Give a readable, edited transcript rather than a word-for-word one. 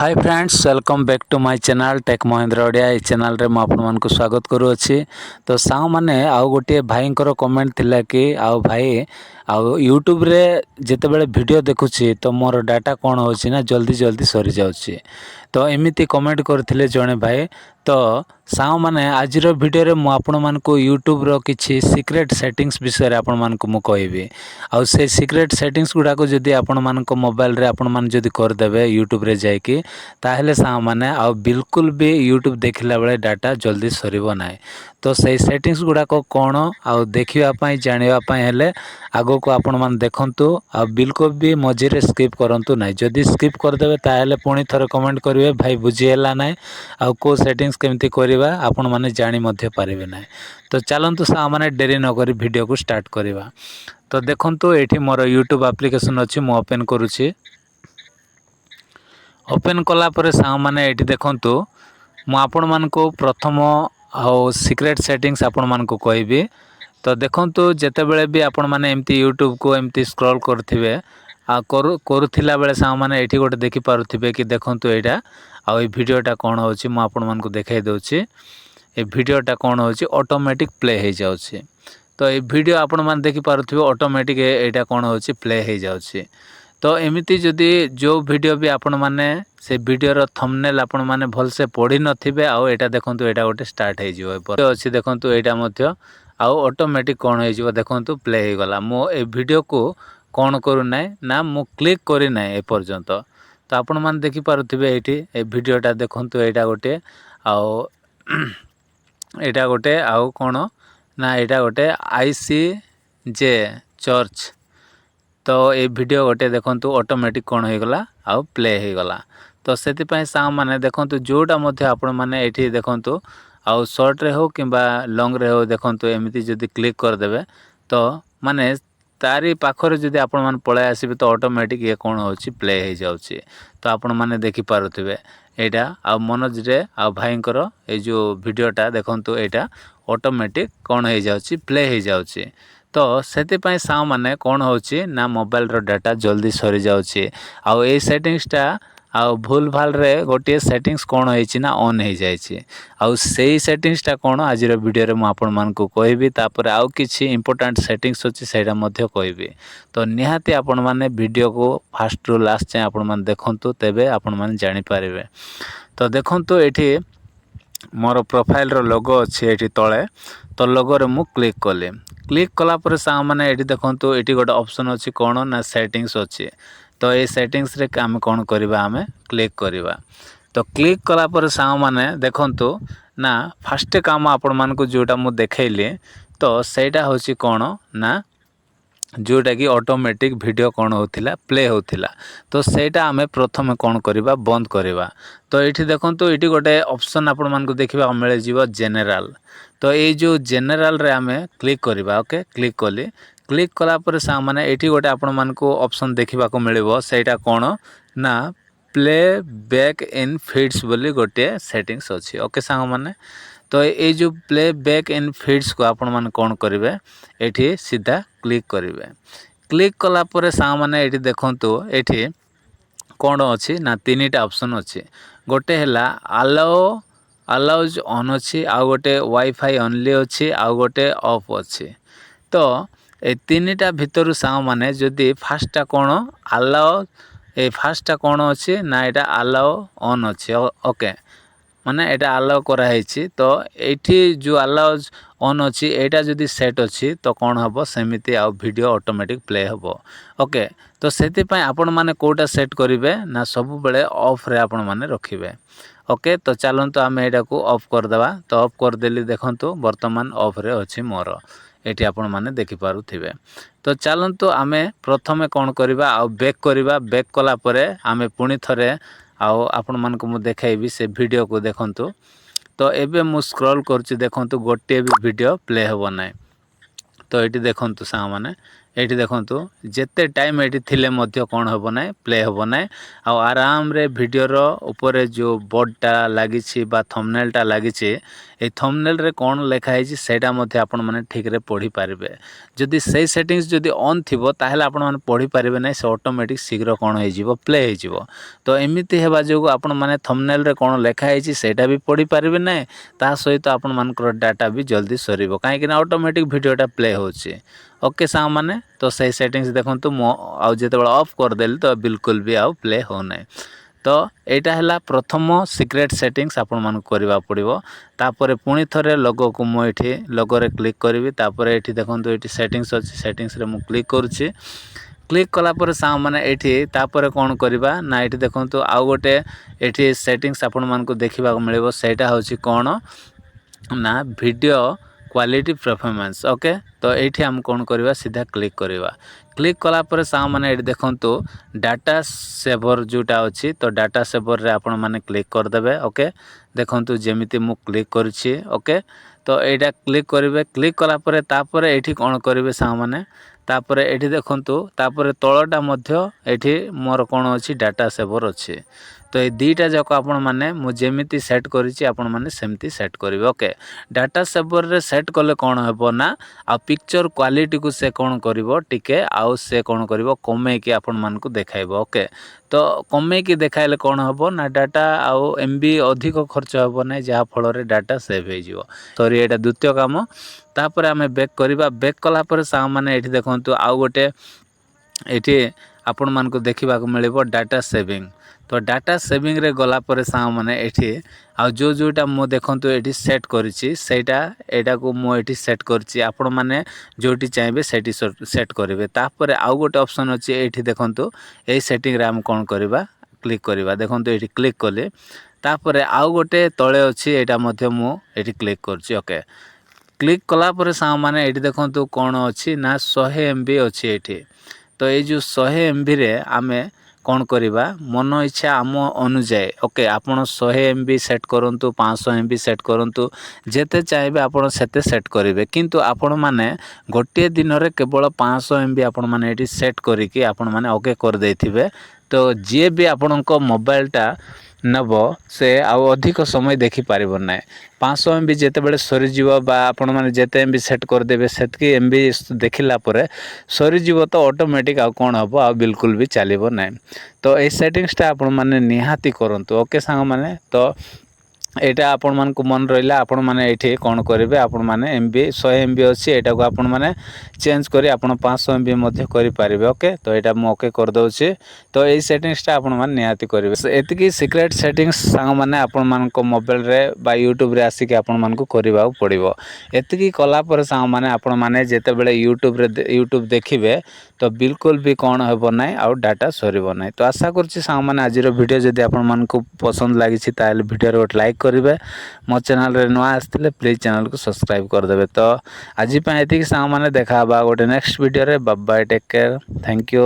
Hi friends welcome back to my channel tech Mahendra Odia. ये channel रे मु आपन को स्वागत करूँगी। तो साउ माने आउ गोटे भाई कमेंट थिला कि आउ भाई आउ यूट्यूब रे जिते बड़े वीडियो देखुची तो मोर डाटा कौन होची ना जल्दी जल्दी सरी जाउची। तो एमिति कमेंट करथिले जणे भाई। तो साउ माने आजिर वीडियो रे मु आपन मान को यूट्यूब रो किछि सीक्रेट सेटिंग्स विषय रे आपन मान को मु कहबी। आउ से सीक्रेट सेटिंग्स गुडा को जदी आपन मान को मोबाइल रे आपन मान जदी कर देबे यूट्यूब रे जाय कि ताहेले साउ माने आउ बिल्कुल भी यूट्यूब देखिला बेले डाटा जल्दी सरीबो नाही। तो सही सेटिंग्स गुडा को कोन आउ देखिबा पई जानिबा पई हेले आगो को आपन मान देखंतु आ बिल्कुल भी मझिरे स्किप करंतु नाही। जदी स्किप कर देबे ताहेले पुणी थरे कमेंट करिवे भाई बुझी हैला नाही आउ को सेटिंग्स केमती करबा आपन माने जानि मध्ये पारिबे नाही। तो चलंतु साउ माने डेरी न करी वीडियो को स्टार्ट करबा। तो देखंतु एठी मोर यूट्यूब एप्लीकेशन अछि मु ओपन करूछि। ओपन कला परे साउ माने एठी देखंतु मु आपन मान को प्रथम आउ सीक्रेट सेटिंग्स आपन मान को कहबी। तो देखंतु जेते बेले भी आपन माने एमती यूट्यूब को एमती स्क्रॉल करथिबे आ करूथिला बेले साउ माने एठी गोटे देखि पारुथिबे कि देखंतु एटा आ ए वीडियोटा कोन होछि मु आपन मान को देखाइ दउछि। ए वीडियोटा कोन होछि ऑटोमेटिक प्ले हे जाउछि। तो ए वीडियो आपन मान देखि पारुथिबे ऑटोमेटिक एटा कोन होछि प्ले हे जाउछि। तो एमिति जदि जो वीडियो भी आपण माने से वीडियो रो थंबनेल आपण माने भल से पढ़ी नथिबे आउ एटा देखंतु एटा गोटे स्टार्ट हे जिवो पर अछि देखंतु एटा मध्य आउ ऑटोमेटिक कोन हे जिवो देखंतु प्ले हे गला। मो ए वीडियो को कोन करू नै ना मु क्लिक करी नै ए पर्यंत। तो आपण माने देखि पारुथिबे एठी ए वीडियोटा देखंतु एटा गोटे आउ एटा गोटे आउ कोन ना एटा गोटे आईसीजे चर्च। तो ये वीडियो गोटे देखंतु ऑटोमेटिक कोन हो गला आउ प्ले हो गला। तो सेति पय साउ माने देखंतु जोटा मध्ये आपण माने एठी देखंतु आउ शॉर्ट रे हो किबा लॉन्ग रे हो देखंतु एमिति जदी क्लिक कर देबे तो माने तारी पाखरे जदी आपण माने पळे आसीबे तो ऑटोमेटिक ये कोन होची प्ले हो जाउची। तो आपण माने देखि पारुथिबे एटा आ मनोज रे आ भाईंकर ए जो वीडियोटा देखंतु एटा ऑटोमेटिक कोन हो जाउची प्ले हो जाउची। तो सेति पय साउ माने कोन होची ना मोबाइल रो डाटा जल्दी सरी जाउची। आउ ए सेटिंग्सटा आउ भूल भाल रे गोटे सेटिंग्स कोन होईची ना ऑन हो जाईची। आउ सेही सेटिंग्सटा कोन आजिर वीडियो रे मु आपन मान को कहबी। तापर आउ किछि इंपोर्टेंट सेटिंग्स अछि सेटा मध्ये कहबी। तो निहाती आपन माने वीडियो को फास्ट टू लास्ट चाहे आपन मान देखंतु तेबे आपन मान जानि पारिबे। तो देखंतु एठी मोर प्रोफाइल रो लोगो अछि एठी तळे। तो लोगो रे मु क्लिक कले। क्लिक कला पर साउ माने एठी देखंतु एठी गोटे ऑप्शन अछि कोन ना सेटिंग्स अछि। तो ए सेटिंग्स रे काम कोन करबा हमें क्लिक करबा। तो क्लिक कला पर साउ माने देखंतु ना फर्स्ट काम आपन मान को जोटा मु देखैली तो सेटा होछि कोन ना जोटा कि ऑटोमेटिक वीडियो कोन होथिला प्ले होथिला। तो सेटा हमें प्रथम कोन करबा बंद करबा। तो एठी देखंतु एठी गोटे ऑप्शन आपन मान को देखबा मिले जीवो जनरल। तो ये जो जनरल रे हमें क्लिक करबा। ओके क्लिक कली। क्लिक कला पर सा माने एठी गोटे आपन मान को ऑप्शन देखिबा को मिलिबो सेटा कोन ना प्ले बैक इन फीड्स बोली गोटे सेटिंग्स अछि। ओके सांग माने तो ये जो प्ले बैक इन फीड्स को आपन मान कोन करिवे एठी सीधा क्लिक करिवे। क्लिक कला पर सांग माने एठी देखंतु एठी कोन अछि ना तीनटा ऑप्शन अछि। गोटे हला अलाउज ऑन अछि आ गोटे वाईफाई ओनली अछि आ गोटे ऑफ अछि। तो ए तीनटा भितरु सांग माने जदी फास्टटा कोन अलाउ ए फास्टटा कोन अछि ना एटा अलाउ ऑन अछि। ओके माने एटा अलाउ करा हैछि। तो एठी जो अलाउज ऑन अछि एटा जदी सेट अछि तो कोन हबो सेमिति आ वीडियो ऑटोमेटिक प्ले हबो। ओके तो सेति पय आपन माने कोटा सेट करिवे ना सब बेले ऑफ रे आपन माने रखिवे। ओके तो चलंतु आमे एटा को ऑफ कर देबा। तो ऑफ कर देली देखंतु वर्तमान ऑफ रे अछि मोर एठी आपन माने देखि पारुथिबे। तो चलंतु आमे प्रथमे कोन करबा आ बैक करबा। बैक कला परे आमे पुणी थरे आ आपन मान को मु देखाइबी से वीडियो को देखंतु। तो एबे मु स्क्रॉल करछि देखंतु गोटे भी वीडियो प्ले होबो नै। तो एठी देखंतु सा माने ଏଇଠି ଦେଖନ୍ତୁ ଯେତେ ଟାଇମ୍ ଏଇଠି ଥିଲେ ମଧ୍ୟ କ'ଣ ହେବ ନାହିଁ ପ୍ଲେ ହେବ ନାହିଁ ଆଉ ଆରାମରେ ଭିଡ଼ିଓର ଉପରେ ଯେଉଁ ବୋର୍ଡ଼ଟା ଲାଗିଛି ବା ଥମ୍ବନେଲ୍ଟା ଲାଗିଛି এই ଥମ୍ବନେଲ୍ରେ କ'ଣ ଲେଖା ହେଇଛି ସେଇଟା ମଧ୍ୟ ଆପଣମାନେ ଠିକ୍ରେ ପଢ଼ିପାରିବେ। ଯଦି ସେଇ ସେଟିଂସ୍ ଯଦି ଅନ୍ ଥିବ ତାହେଲେ ଆପଣମାନେ ପଢ଼ିପାରିବେ ନାହିଁ, ସେ ଅଟୋମେଟିକ୍ ଶୀଘ୍ର କ'ଣ ହେଇଯିବ ପ୍ଲେ ହେଇଯିବ। ତ ଏମିତି ହେବା ଯୋଗୁଁ ଆପଣମାନେ ଥମ୍ବନେଲ୍ରେ କ'ଣ ଲେଖା ହେଇଛି ସେଇଟା ବି ପଢ଼ିପାରିବେ ନାହିଁ, ତା ସହିତ ଆପଣମାନଙ୍କର ଡାଟା ବି ଜଲ୍ଦି ସରିବ କାହିଁକିନା ଅଟୋମେଟିକ୍ ଭିଡ଼ିଓଟା ପ୍ଲେ ହେଉଛି। ଓକେ ସାଙ୍ଗମାନେ, ତ ସେଇ ସେଟିଂସ୍ ଦେଖନ୍ତୁ ମୁଁ ଆଉ ଯେତେବେଳେ ଅଫ୍ କରିଦେଲି ତ ବିଲକୁଲ ବି ଆଉ ପ୍ଲେ ହେଉନାହିଁ। ତ ଏଇଟା ହେଲା ପ୍ରଥମ ସିକ୍ରେଟ୍ ସେଟିଂସ୍ ଆପଣମାନଙ୍କୁ କରିବାକୁ ପଡ଼ିବ। ତାପରେ ପୁଣି ଥରେ ଲୋଗୋକୁ ମୁଁ ଏଠି ଲୋଗୋରେ କ୍ଲିକ୍ କରିବି। ତାପରେ ଏଠି ଦେଖନ୍ତୁ ଏଠି ସେଟିଂସ୍ ଅଛି, ସେଟିଂସ୍ରେ ମୁଁ କ୍ଲିକ୍ କରୁଛି। କ୍ଲିକ୍ କଲା ପରେ ସାଙ୍ଗମାନେ ଏଠି ତାପରେ କ'ଣ କରିବା ନା ଏଠି ଦେଖନ୍ତୁ ଆଉ ଗୋଟେ ଏଠି ସେଟିଂସ୍ ଆପଣମାନଙ୍କୁ ଦେଖିବାକୁ ମିଳିବ। ସେଇଟା ହେଉଛି କ'ଣ ନା ଭିଡ଼ିଓ କ୍ୱାଲିଟି ପରଫର୍ମାନ୍ସ। ଓକେ, ତ ଏଇଠି ଆମେ କ'ଣ କରିବା ସିଧା କ୍ଲିକ୍ କରିବା। କ୍ଲିକ୍ କଲା ପରେ ସାଙ୍ଗମାନେ ଏଠି ଦେଖନ୍ତୁ ଡାଟା ସେଭର୍ ଯେଉଁଟା ଅଛି ତ ଡାଟା ସେଭର୍ରେ ଆପଣମାନେ କ୍ଲିକ୍ କରିଦେବେ। ଓକେ, ଦେଖନ୍ତୁ ଯେମିତି ମୁଁ କ୍ଲିକ୍ କରୁଛି। ଓକେ, ତ ଏଇଟା କ୍ଲିକ୍ କରିବେ। କ୍ଲିକ୍ କଲା ପରେ ତାପରେ ଏଇଠି କ'ଣ କରିବେ ସାଙ୍ଗମାନେ, ତାପରେ ଏଠି ଦେଖନ୍ତୁ ତାପରେ ତଳଟା ମଧ୍ୟ ଏଠି ମୋର କ'ଣ ଅଛି ଡାଟା ସେଭର୍ ଅଛି। ତ এই ଦୁଇଟା ଯାକ ଆପଣମାନେ ମୁଁ ଯେମିତି ସେଟ୍ କରିଛି ଆପଣମାନେ ସେମିତି ସେଟ୍ କରିବେ। ଓକେ, ଡାଟା ସେଭର୍ରେ ସେଟ୍ କଲେ କ'ଣ ହେବ ନା ଆଉ ପିକ୍ଚର କ୍ୱାଲିଟିକୁ ସେ କ'ଣ କରିବ ଟିକେ ଆଉ ସେ କ'ଣ କରିବ କମେଇକି ଆପଣମାନଙ୍କୁ ଦେଖାଇବ। ଓକେ, ତ କମେଇକି ଦେଖାଇଲେ କ'ଣ ହେବ ନା ଡାଟା ଆଉ MB ଅଧିକ ଖର୍ଚ୍ଚ ହେବ ନାହିଁ, ଯାହାଫଳରେ ଡାଟା ସେଭ୍ ହେଇଯିବ। ସରି, ଏଇଟା ଦ୍ୱିତୀୟ କାମ। ତାପରେ ଆମେ ବେକ୍ କରିବା। ବେକ୍ କଲା ପରେ ସାଙ୍ଗମାନେ ଏଠି ଦେଖନ୍ତୁ ଆଉ ଗୋଟେ ଏଠି ଆପଣମାନଙ୍କୁ ଦେଖିବାକୁ ମିଳିବ ଡାଟା ସେଭିଂ। ତ ଡାଟା ସେଭିଂରେ ଗଲା ପରେ ସାଙ୍ଗମାନେ ଏଠି ଆଉ ଯେଉଁଟା ମୁଁ ଦେଖନ୍ତୁ ଏଠି ସେଟ୍ କରିଛି ଏଇଟାକୁ ମୁଁ ଏଠି ସେଟ୍ କରିଛି। ଆପଣମାନେ ଯେଉଁଠି ଚାହିଁବେ ସେଇଠି ସେଟ୍ କରିବେ। ତାପରେ ଆଉ ଗୋଟେ ଅପସନ୍ ଅଛି ଏଇଠି ଦେଖନ୍ତୁ, ଏଇ ସେଟିଂରେ ଆମେ କ'ଣ କରିବା କ୍ଲିକ୍ କରିବା। ଦେଖନ୍ତୁ ଏଇଠି କ୍ଲିକ୍ କଲେ ତାପରେ ଆଉ ଗୋଟେ ତଳେ ଅଛି, ଏଇଟା ମଧ୍ୟ ମୁଁ ଏଠି କ୍ଲିକ୍ କରୁଛି। ଓକେ, କ୍ଲିକ୍ କଲା ପରେ ସାଙ୍ଗମାନେ ଏଇଠି ଦେଖନ୍ତୁ କ'ଣ ଅଛି ନା 100 MB ଅଛି ଏଇଠି। ତ ଏଇ ଯେଉଁ 100 MBରେ ଆମେ କ'ଣ କରିବା ମନ ଇଚ୍ଛା ଆମ ଅନୁଯାୟୀ। ଓକେ, ଆପଣ 100 MB ସେଟ୍ କରନ୍ତୁ, 500 MB ସେଟ୍ କରନ୍ତୁ, ଯେତେ ଚାହିଁବେ ଆପଣ ସେତେ ସେଟ୍ କରିବେ। କିନ୍ତୁ ଆପଣମାନେ ଗୋଟିଏ ଦିନରେ କେବଳ 500 MB ଆପଣମାନେ ଏଠି ସେଟ୍ କରିକି ଆପଣମାନେ ଓକେ କରିଦେଇଥିବେ। ତ ଯିଏ ବି ଆପଣଙ୍କ ମୋବାଇଲଟା ନେବ ସେ ଆଉ ଅଧିକ ସମୟ ଦେଖିପାରିବ ନାହିଁ। 500 MB ଯେତେବେଳେ ସରିଯିବ ବା ଆପଣମାନେ ଯେତେ MB ସେଟ୍ କରିଦେବେ ସେତିକି MB ଦେଖିଲା ପରେ ସରିଯିବ ତ ଅଟୋମେଟିକ୍ ଆଉ କ'ଣ ହେବ ଆଉ ବିଲକୁଲ ବି ଚାଲିବ ନାହିଁ। ତ ଏଇ ସେଟିଂସଟା ଆପଣମାନେ ନିହାତି କରନ୍ତୁ। ଓକେ ସାଙ୍ଗମାନେ, ତ এইটা ଆପଣମାନଙ୍କୁ ମନେ ରହିଲା। ଆପଣମାନେ ଏଇଠି କ'ଣ କରିବେ, ଆପଣମାନେ MB 100 MB ଅଛି, ଏଇଟାକୁ ଆପଣମାନେ ଚେଞ୍ଜ କରି ଆପଣ 500 MB ମଧ୍ୟ କରିପାରିବେ। ଓକେ, ତ ଏଇଟା ମୁଁ ଓକେ କରିଦେଉଛି। ତ ଏଇ ସେଟିଂସଟା ଆପଣମାନେ ନିହାତି କରିବେ। ଏତିକି ସିକ୍ରେଟ୍ ସେଟିଂସ ସାଙ୍ଗମାନେ ଆପଣମାନଙ୍କ ମୋବାଇଲରେ ବା ୟୁଟ୍ୟୁବରେ ଆସିକି ଆପଣମାନଙ୍କୁ କରିବାକୁ ପଡ଼ିବ। ଏତିକି କଲା ପରେ ସାଙ୍ଗମାନେ ଆପଣମାନେ ଯେତେବେଳେ ୟୁଟ୍ୟୁବ ଦେଖିବେ ତ ବିଲକୁଲ ବି କ'ଣ ହେବ ନାହିଁ ଆଉ ଡାଟା ସରିବ ନାହିଁ। ତ ଆଶା କରୁଛି ସାଙ୍ଗମାନେ ଆଜିର ଭିଡ଼ିଓ ଯଦି ଆପଣମାନଙ୍କୁ ପସନ୍ଦ ଲାଗିଛି ତାହେଲେ ଭିଡ଼ିଓରେ ଗୋଟେ ଲାଇକ୍ କରିବେ। ମୋ ଚ୍ୟାନେଲରେ ନୂଆ ଆସିଥିଲେ ପ୍ଲିଜ୍ ଚ୍ୟାନେଲକୁ ସବସ୍କ୍ରାଇବ୍ କରିଦେବେ। ତ ଆଜି ପାଇଁ ଏତିକି ସାଙ୍ଗମାନେ, ଦେଖା ହେବା ଗୋଟେ ନେକ୍ସଟ ଭିଡ଼ିଓରେ। Bye bye, take care, thank you.